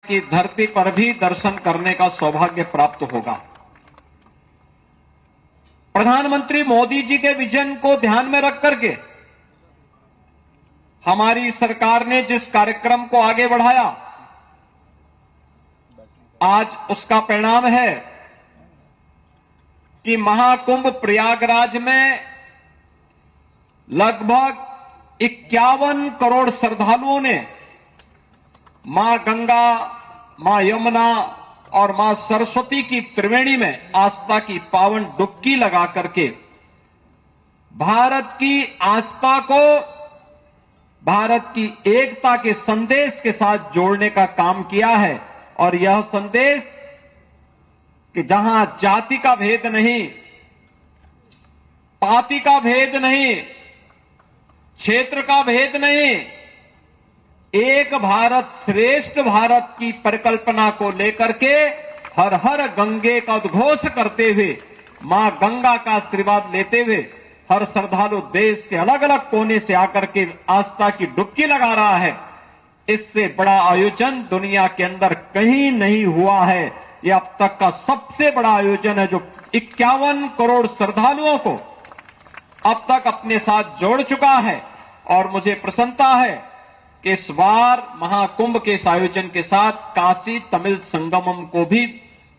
की धरती पर भी दर्शन करने का सौभाग्य प्राप्त होगा। प्रधानमंत्री मोदी जी के विजन को ध्यान में रख करके हमारी सरकार ने जिस कार्यक्रम को आगे बढ़ाया, आज उसका परिणाम है कि महाकुंभ प्रयागराज में लगभग 51 करोड़ श्रद्धालुओं ने मां गंगा, मां यमुना और मां सरस्वती की त्रिवेणी में आस्था की पावन डुबकी लगा करके भारत की आस्था को भारत की एकता के संदेश के साथ जोड़ने का काम किया है। और यह संदेश कि जहां जाति का भेद नहीं, पाति का भेद नहीं, क्षेत्र का भेद नहीं, एक भारत श्रेष्ठ भारत की परिकल्पना को लेकर के हर हर गंगे का उद्घोष करते हुए, मां गंगा का आशीर्वाद लेते हुए हर श्रद्धालु देश के अलग अलग कोने से आकर के आस्था की डुबकी लगा रहा है। इससे बड़ा आयोजन दुनिया के अंदर कहीं नहीं हुआ है। यह अब तक का सबसे बड़ा आयोजन है, जो 51 करोड़ श्रद्धालुओं को अब तक अपने साथ जोड़ चुका है। और मुझे प्रसन्नता है कि इस बार महाकुंभ के इस आयोजन के साथ काशी तमिल संगमम को भी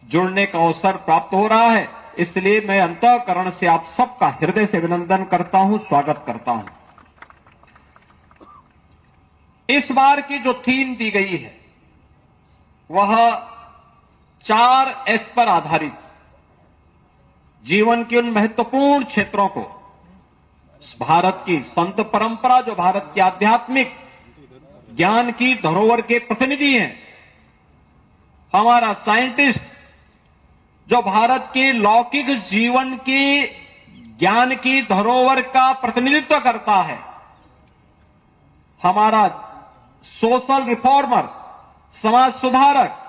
जुड़ने का अवसर प्राप्त हो रहा है। इसलिए मैं अंतःकरण से आप सबका हृदय से अभिनंदन करता हूं, स्वागत करता हूं। इस बार की जो थीम दी गई है वह 4 एस पर आधारित, जीवन के उन महत्वपूर्ण क्षेत्रों को, भारत की संत परंपरा, जो भारत की आध्यात्मिक ज्ञान की धरोहर के प्रतिनिधि हैं, हमारा साइंटिस्ट जो भारत के लौकिक जीवन की ज्ञान की धरोहर का प्रतिनिधित्व करता है, हमारा सोशल रिफॉर्मर, समाज सुधारक,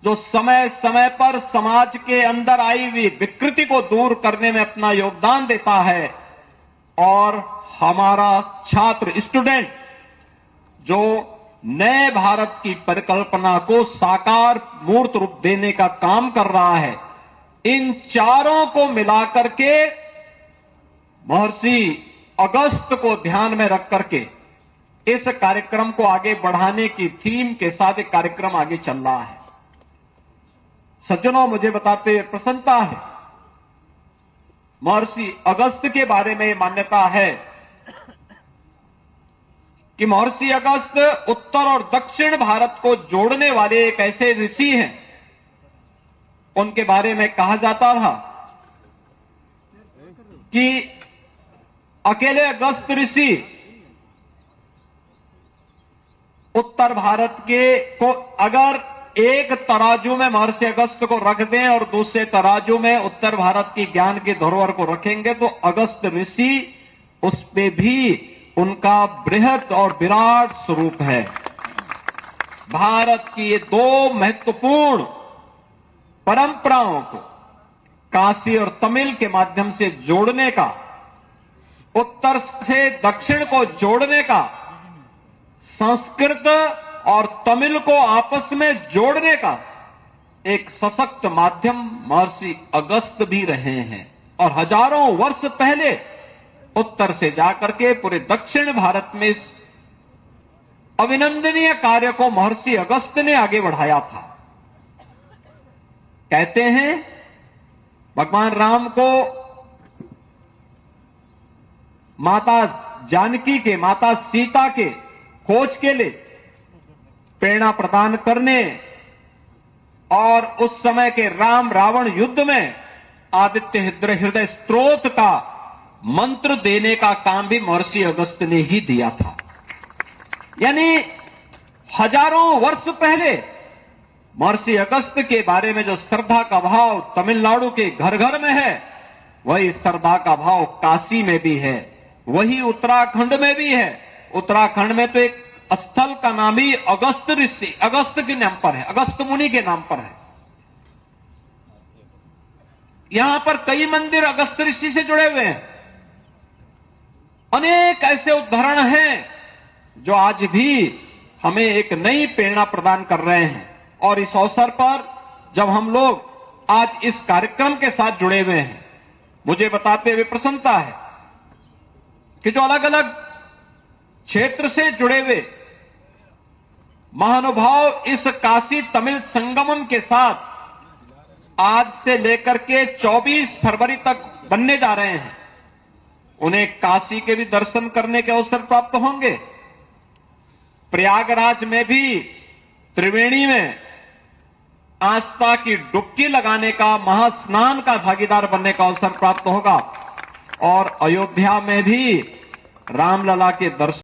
जो समय समय पर समाज के अंदर आई हुई विकृति को दूर करने में अपना योगदान देता है, और हमारा छात्र स्टूडेंट जो नए भारत की परिकल्पना को साकार मूर्त रूप देने का काम कर रहा है। इन चारों को मिलाकर के महर्षि अगस्त को ध्यान में रख करके इस कार्यक्रम को आगे बढ़ाने की थीम के साथ एक कार्यक्रम आगे चल रहा है। सज्जनों, मुझे बताते हुए प्रसन्नता है, महर्षि अगस्त के बारे में मान्यता है कि महर्षि अगस्त उत्तर और दक्षिण भारत को जोड़ने वाले एक ऐसे ऋषि हैं। उनके बारे में कहा जाता था कि अकेले अगस्त ऋषि उत्तर भारत के को अगर एक तराजू में महर्षि अगस्त को रख दें और दूसरे तराजू में उत्तर भारत की ज्ञान की धरोहर को रखेंगे तो अगस्त ऋषि उस पे भी उनका बृहद और विराट स्वरूप है। भारत की ये 2 महत्वपूर्ण परंपराओं को काशी और तमिल के माध्यम से जोड़ने का, उत्तर से दक्षिण को जोड़ने का, संस्कृत और तमिल को आपस में जोड़ने का एक सशक्त माध्यम महर्षि अगस्त भी रहे हैं। और हजारों वर्ष पहले उत्तर से जाकर के पूरे दक्षिण भारत में इस अभिनंदनीय कार्य को महर्षि अगस्त ने आगे बढ़ाया था। कहते हैं भगवान राम को माता जानकी के, माता सीता के खोज के लिए प्रेरणा प्रदान करने और उस समय के राम रावण युद्ध में आदित्य हृदय स्त्रोत का मंत्र देने का काम भी महर्षि अगस्त ने ही दिया था। यानी हजारों वर्ष पहले महर्षि अगस्त के बारे में जो श्रद्धा का भाव तमिलनाडु के घर घर में है, वही श्रद्धा का भाव काशी में भी है, वही उत्तराखंड में भी है। उत्तराखंड में तो एक स्थल का नाम ही अगस्त ऋषि, अगस्त के नाम पर है, अगस्त मुनि के नाम पर है। यहां पर कई मंदिर अगस्त ऋषि से जुड़े हुए हैं। अनेक ऐसे उदाहरण हैं जो आज भी हमें एक नई प्रेरणा प्रदान कर रहे हैं। और इस अवसर पर जब हम लोग आज इस कार्यक्रम के साथ जुड़े हुए हैं, मुझे बताते हुए प्रसन्नता है कि जो अलग अलग क्षेत्र से जुड़े हुए महानुभाव इस काशी तमिल संगमम के साथ आज से लेकर के 24 फरवरी तक बनने जा रहे हैं, उन्हें काशी के भी दर्शन करने के अवसर प्राप्त होंगे। प्रयागराज में भी, त्रिवेणी में आस्था की डुबकी लगाने का, महास्नान का भागीदार बनने का अवसर प्राप्त होगा और अयोध्या में भी रामलला के दर्शन